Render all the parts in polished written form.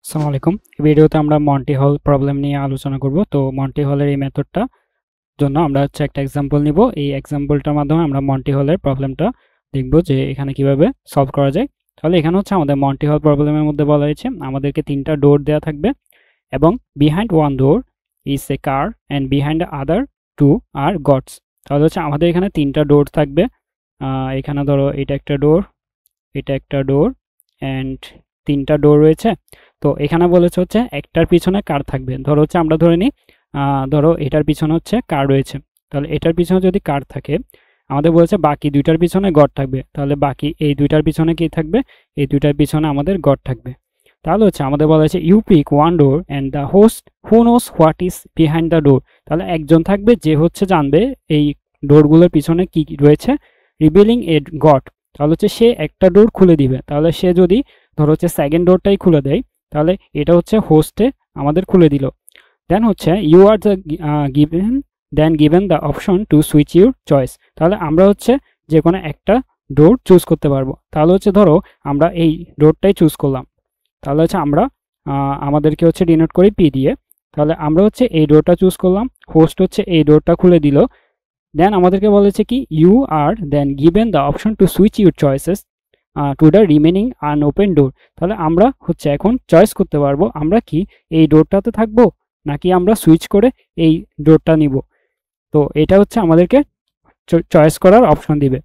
আসসালামু আলাইকুম। এই ভিডিওতে আমরা মন্টি হল প্রবলেম নিয়ে আলোচনা করব। তো মন্টি হলের এই মেথডটা জন্য আমরা একটা এক্সাম্পল নিব। এই এক্সাম্পলটার মাধ্যমে আমরা মন্টি হলের প্রবলেমটা দেখব যে এখানে কিভাবে সলভ করা যায়। তাহলে এখানে আমাদের মন্টি হল প্রবলেমের মধ্যে বলা হয়েছে আমাদেরকে তিনটা ডোর দেওয়া থাকবে এবং behind one door is a car and behind the other two are goats. তাহলে আমাদের এখানে তিনটা ডোর থাকবে। এখানে ধরো এটা একটা ডোর, এটা একটা ডোর অ্যান্ড তিনটা ডোর রয়েছে। তো এখানে বলেছে একটার পিছনে কার থাকবে। ধরো আমরা ধরে নিই ধরো এটার পিছনে কার রয়েছে। তাহলে এটার পিছনে যদি কার থাকে, আমাদের বলেছে বাকি দুইটার পিছনে গড থাকবে। তাহলে বাকি এই দুইটার পিছনে কি থাকবে? এই দুইটার পিছনে আমাদের গড থাকবে। তাহলে আমাদের বলা হয়েছে you pick one door and the host who knows what is behind the door. তাহলে একজন থাকবে যে জানবে এই ডোরগুলোর পিছনে কি রয়েছে, রিভিলিং এ গড। তাহলে সে একটা ডোর খুলে দিবে। তাহলে সে যদি ধরো সেকেন্ড ডোরটাই খুলে দেয়, তাহলে এটা হোস্টে আমাদের খুলে দিল। Then you are the given the option to switch your choice. তাহলে আমরা যে কোনো একটা ডোর চুজ করতে পারবো। তাহলে ধরো আমরা এই ডোরটাই চুজ করলাম। তাহলে আমরা আমাদেরকে ডিনোট করি পি দিয়ে। তাহলে আমরা এই ডোরটা চুজ করলাম, হোস্ট এই ডোরটা খুলে দিল। দেন আমাদেরকে বলেছে কি you are then given the option to switch your choices to the remaining unopened door. তাহলে আমরা এখন চয়েস করতে পারবো আমরা কি এই ডোরটাতে থাকবো নাকি আমরা সুইচ করে এই ডোরটা নিব। তো এটা আমাদেরকে চয়েস করার অপশন দিবে।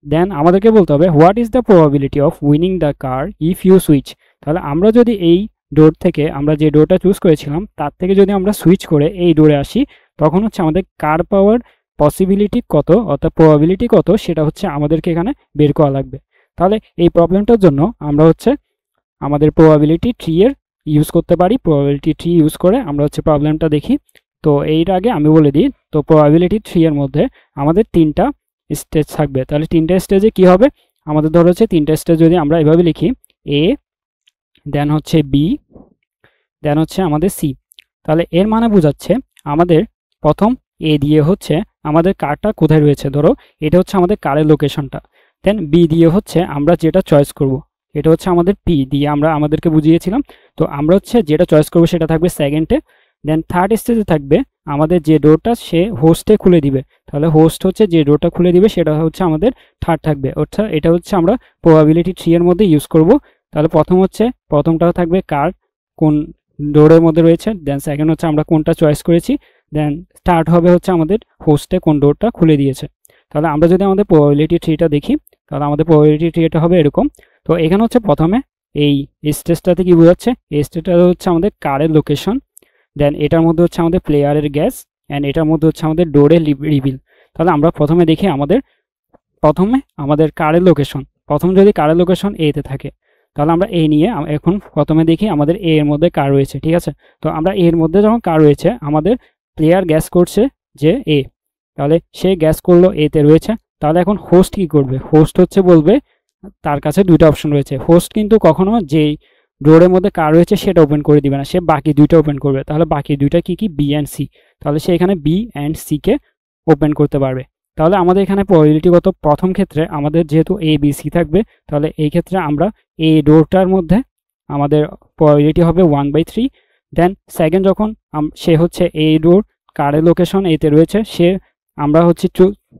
দেন আমাদেরকে বলতে হবে what is the probability of winning the car if you switch. তাহলে আমরা যদি এই ডোর থেকে আমরা যে ডোরটা চুজ করেছিলাম তার থেকে যদি আমরা সুইচ করে এই ডোরে আসি, তখন আমাদের কার পাওয়ার পসিবিলিটি কত অর্থাৎ প্রবাবিলিটি কত সেটা আমাদেরকে এখানে বের করা লাগবে। তাহলে এই প্রবলেমটার জন্য আমরা আমাদের প্রবাবিলিটি ট্রি এর ইউজ করতে পারি। প্রবাবিলিটি ট্রি ইউজ করে আমরা প্রবলেমটা দেখি। তো এর আগে আমি বলে দিই, তো প্রবাবিলিটি ট্রি এর মধ্যে আমাদের তিনটা স্টেজ থাকবে। তাহলে তিনটা স্টেজে কি হবে, আমাদের ধরো তিনটা স্টেজ যদি আমরা এভাবে লিখি এ, দেন বি, দেন আমাদের সি। তাহলে এর মানে বোঝাচ্ছে আমাদের প্রথম এ দিয়ে আমাদের কারটা কোথায় রয়েছে, ধরো এটা আমাদের কারের লোকেশনটা। দেন বি দিয়ে আমরা যেটা চয়েস করব, এটা আমাদের পি দিয়ে আমরা আমাদেরকে বুঝিয়েছিলাম। তো আমরা যেটা চয়েস করব সেটা থাকবে সেকেন্ডে। দেন থার্ড স্টেজে থাকবে আমাদের যে ডোরটা সে হোস্টে খুলে দিবে। তাহলে হোস্ট যে ডোরটা খুলে দিবে সেটা আমাদের থার্ড থাকবে। অর্থাৎ এটা আমরা প্রবাবিলিটি ট্রি এর মধ্যে ইউজ করব। তাহলে প্রথমটা থাকবে কার কোন ডোরের মধ্যে রয়েছে, দেন সেকেন্ড আমরা কোনটা চয়েস করেছি, দেন থার্ড হবে আমাদের হোস্টে কোন ডোরটা খুলে দিয়েছে। তাহলে আমরা যদি আমাদের প্রবাবিলিটি ট্রিটা দেখি, তাহলে আমাদের প্রবাবিলিটি ট্রিটা হবে এরকম। তো এখানে প্রথমে এই স্টেজটাতে কি বোঝাচ্ছে, এই স্টেজটা আমাদের কারের লোকেশন। দেন এটার মধ্যে আমাদের প্লেয়ারের গ্যাস অ্যান্ড এটার মধ্যে আমাদের ডোরের রিভিল। তাহলে আমরা প্রথমে দেখি আমাদের কারের লোকেশন। প্রথম যদি কারের লোকেশন এতে থাকে, তাহলে আমরা এ নিয়ে এখন প্রথমে দেখি আমাদের এ এর মধ্যে কার রয়েছে, ঠিক আছে। তো আমরা এর মধ্যে যখন কার রয়েছে, আমাদের প্লেয়ার গ্যাস করছে যে এ, তাহলে সে গ্যাস করলো এতে রয়েছে। তাহলে এখন হোস্ট কি করবে, হোস্ট বলবে তার কাছে দুইটা অপশন রয়েছে। হোস্ট কিন্তু কখনো যেই ডোরের মধ্যে কার রয়েছে সেটা ওপেন করে দিবে না, সে বাকি দুইটা ওপেন করবে। তাহলে বাকি দুইটা কি কি, বি অ্যান্ড সি। তাহলে সে এখানে বি অ্যান্ড সি কে ওপেন করতে পারবে। তাহলে আমাদের এখানে প্রবাবিলিটিগত প্রথম ক্ষেত্রে আমাদের যেহেতু এ বি সি থাকবে, তাহলে এই ক্ষেত্রে আমরা এই ডোরটার মধ্যে আমাদের প্রবাবিলিটি হবে 1/3। দেন সেকেন্ড যখন সে এই ডোর কারের লোকেশন এতে রয়েছে, সে আমরা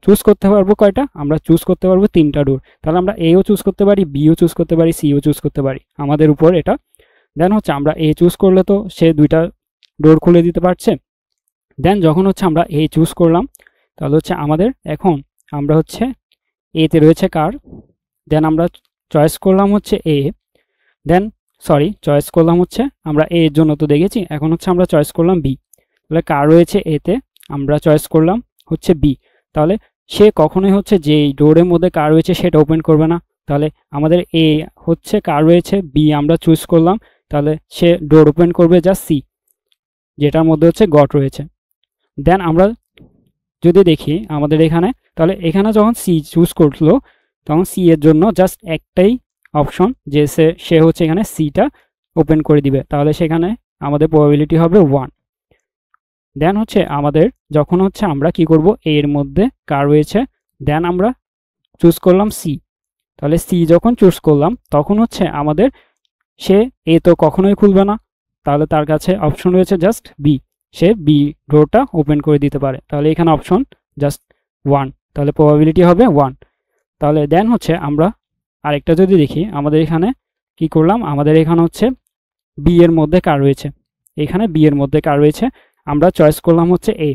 চুজ করতে পারবো কয়টা, আমরা চুজ করতে পারবো তিনটা ডোর। তাহলে আমরা এও চুজ করতে পারি, বিও চুজ করতে পারি, সিও চুজ করতে পারি, আমাদের উপর এটা। দেন আমরা এ চুজ করলে তো সে দুইটা ডোর খুলে দিতে পারছে। দেন যখন আমরা এ চুজ করলাম, তাহলে আমাদের এখন আমরা এতে রয়েছে কার। দেন আমরা চয়েস করলাম এ, দেন চয়েস করলাম আমরা এ এর জন্য তো দেখেছি, এখন আমরা চয়েস করলাম বি। তাহলে কার রয়েছে এতে, আমরা চয়েস করলাম বি। তাহলে সে কখনোই যে ডোরের মধ্যে কার রয়েছে সেটা ওপেন করবে না। তাহলে আমাদের এ কার রয়েছে, বি আমরা চুজ করলাম, তাহলে সে ডোর ওপেন করবে যা সি, যেটার মধ্যে গট রয়েছে। দেন আমরা যদি দেখি আমাদের এখানে, তাহলে এখানে যখন সি চুজ করলো, তখন সি এর জন্য জাস্ট একটাই অপশন যে সে এখানে সিটা ওপেন করে দিবে। তাহলে সেখানে আমাদের প্রবাবিলিটি হবে 1। দেন আমাদের যখন আমরা কি করব, এর মধ্যে কার রয়েছে, দেন আমরা চুজ করলাম সি। তাহলে সি যখন চুজ করলাম, তখন আমাদের সে এ তো কখনোই খুলবে না, তাহলে তার কাছে অপশন রয়েছে just be, say B ডোরটা open করে দিতে পারে। তাহলে এখানে অপশন জাস্ট 1, তাহলে প্রবাবিলিটি হবে 1। তাহলে দেন হচ্ছে আমরা আরেকটা যদি দেখি, আমাদের এখানে কি করলাম, আমাদের এখানে হচ্ছে বি এর মধ্যে কার রয়েছে, এখানে বি এর মধ্যে কার রয়েছে, আমরা চয়েস করলাম হচ্ছে এ।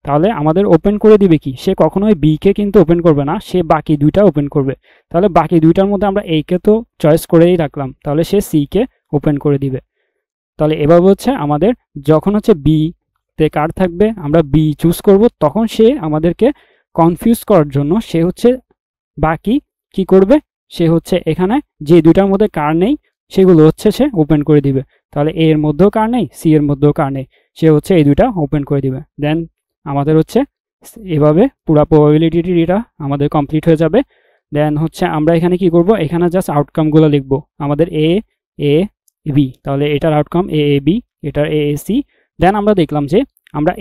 তাহলে আমাদের ওপেন করে দিবে কি, সে কখনোই বি কে কিন্তু ওপেন করবে না, সে বাকি দুইটা ওপেন করবে। তাহলে বাকি দুইটার মধ্যে আমরা এ কে তো চয়েস করেই রাখলাম, তাহলে সে সি কে ওপেন করে দিবে। তাহলে এভাবে হচ্ছে আমাদের যখন হচ্ছে বি তে কার থাকবে, আমরা বি চুজ করব, তখন সে আমাদেরকে কনফিউজ করার জন্য সে হচ্ছে বাকি কি করবে, সে হচ্ছে এখানে যে দুইটার মধ্যে কার নেই সেগুলো হচ্ছে সে ওপেন করে দিবে। তাহলে এ এর মধ্যেও কার নেই, সি এর মধ্যেও কার নেই, সে হচ্ছে এই দুইটা ওপেন করে দিবে। দেন আমাদের হচ্ছে এভাবে পুরো প্রবাবিলিটিটা আমাদের কমপ্লিট হয়ে যাবে। দেন হচ্ছে আমরা এখানে কি করব, এখানে জাস্ট আউটকামগুলো লিখব, আমাদের এ এ বি, তাহলে এটার আউটকাম এ এ বি, এটার এ এ সি। দেন আমরা দেখলাম যে আমরা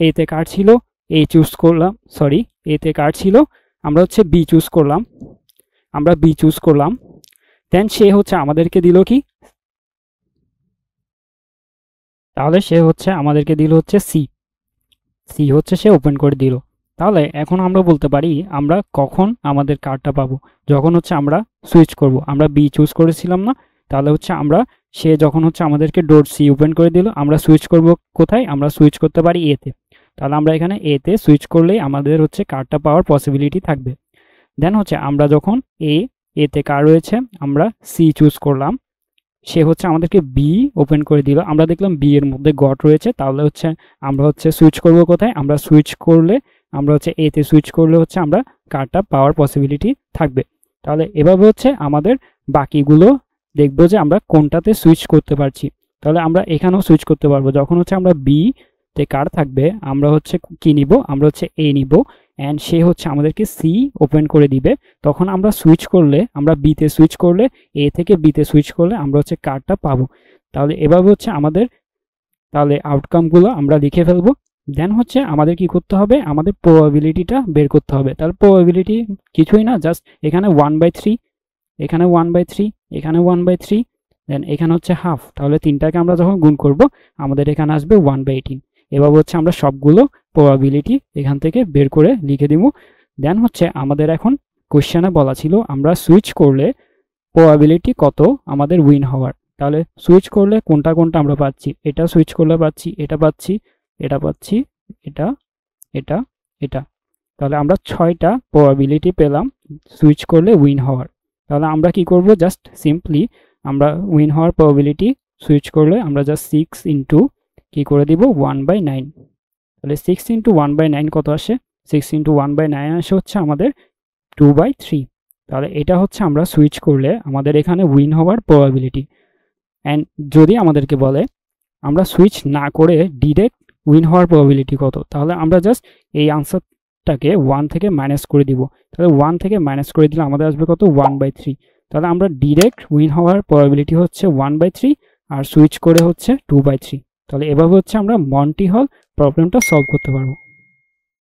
এতে কার ছিল, এ চুজ করলাম, সরি এতে কার ছিল, আমরা হচ্ছে বি চুজ করলাম, আমরা বি চুজ করলাম। দেন সে হচ্ছে আমাদেরকে দিল কি, তাহলে সে হচ্ছে আমাদেরকে দিল হচ্ছে সি, সি হচ্ছে সে ওপেন করে দিল। তাহলে এখন আমরা বলতে পারি আমরা কখন আমাদের কার্ডটা পাবো, যখন হচ্ছে আমরা সুইচ করব। আমরা বি চুজ করেছিলাম না, তাহলে হচ্ছে আমরা সে যখন হচ্ছে আমাদেরকে ডোর সি ওপেন করে দিল, আমরা সুইচ করব কোথায়, আমরা সুইচ করতে পারি এতে। তাহলে আমরা এখানে এতে সুইচ করলেই আমাদের হচ্ছে কার্ডটা পাওয়ার পসিবিলিটি থাকবে। দেন হচ্ছে আমরা যখন এতে কার রয়েছে, আমরা সি চুজ করলাম, সে হচ্ছে আমাদেরকে বি ওপেন করে দিল, আমরা দেখলাম বি এর মধ্যে গট রয়েছে, তাহলে হচ্ছে আমরা হচ্ছে সুইচ করব কোথায়, আমরা সুইচ করলে আমরা হচ্ছে এতে সুইচ করলে হচ্ছে আমরা কার্ডটা পাওয়ার পসিবিলিটি থাকবে। তাহলে এভাবে হচ্ছে আমাদের বাকিগুলো দেখবো যে আমরা কোনটাতে সুইচ করতে পারছি। তাহলে আমরা এখানেও সুইচ করতে পারবো, যখন হচ্ছে আমরা বি তে কার থাকবে, আমরা হচ্ছে কি নিব, আমরা হচ্ছে এ নিব, অ্যান্ড সে হচ্ছে আমাদেরকে সি ওপেন করে দিবে, তখন আমরা সুইচ করলে, আমরা বিতে সুইচ করলে, এ থেকে বিতে সুইচ করলে আমরা হচ্ছে কার্ডটা পাবো। তাহলে এভাবে হচ্ছে আমাদের তাহলে আউটকামগুলো আমরা লিখে ফেলবো। দেন হচ্ছে আমাদের কি করতে হবে, আমাদের প্রবাবিলিটিটা বের করতে হবে। তাহলে প্রবাবিলিটি কিছুই না, জাস্ট এখানে 1/3, এখানে 1/3, এখানে 1/3, দেন এখানে হচ্ছে হাফ। তাহলে তিনটাকে আমরা যখন গুণ করব আমাদের এখানে আসবে 1/18। এভাবে হচ্ছে আমরা সবগুলো প্রবাবিলিটি এখান থেকে বের করে লিখে দিব। দেন হচ্ছে আমাদের এখন কোশ্চেনে বলা ছিল আমরা সুইচ করলে প্রবাবিলিটি কত আমাদের উইন হওয়ার। তাহলে সুইচ করলে কোনটা কোনটা আমরা পাচ্ছি, এটা সুইচ করলে পাচ্ছি, এটা পাচ্ছি, এটা পাচ্ছি, এটা, এটা, এটা। তাহলে আমরা 6টা প্রবাবিলিটি পেলাম সুইচ করলে উইন হওয়ার। তাহলে আমরা কি করব, জাস্ট সিম্পলি আমরা উইন হওয়ার প্রবাবিলিটি সুইচ করলে আমরা জাস্ট 6 ইন্টু কি করে দিব 1/9। তাহলে 6 ইন্টু 1/9 কত আসে, 6 ইন্টু 1/9 আসে হচ্ছে আমাদের 2/3। তাহলে এটা হচ্ছে আমরা সুইচ করলে আমাদের এখানে উইন হওয়ার প্রবাবিলিটি। অ্যান্ড যদি আমাদেরকে বলে আমরা সুইচ না করে ডিরেক্ট উইন হওয়ার প্রবাবিলিটি কত, তাহলে আমরা জাস্ট এই আনসারটাকে 1 থেকে মাইনাস করে দিব। তাহলে 1 থেকে মাইনাস করে দিলে আমাদের আসবে কত 1/3। তাহলে আমরা ডিরেক্ট উইন হওয়ার প্রবাবিলিটি হচ্ছে 1/3 আর সুইচ করে হচ্ছে 2/3। তাহলে এভাবে হচ্ছে আমরা মন্টি হল প্রবলেমটা সলভ করতে পারবো।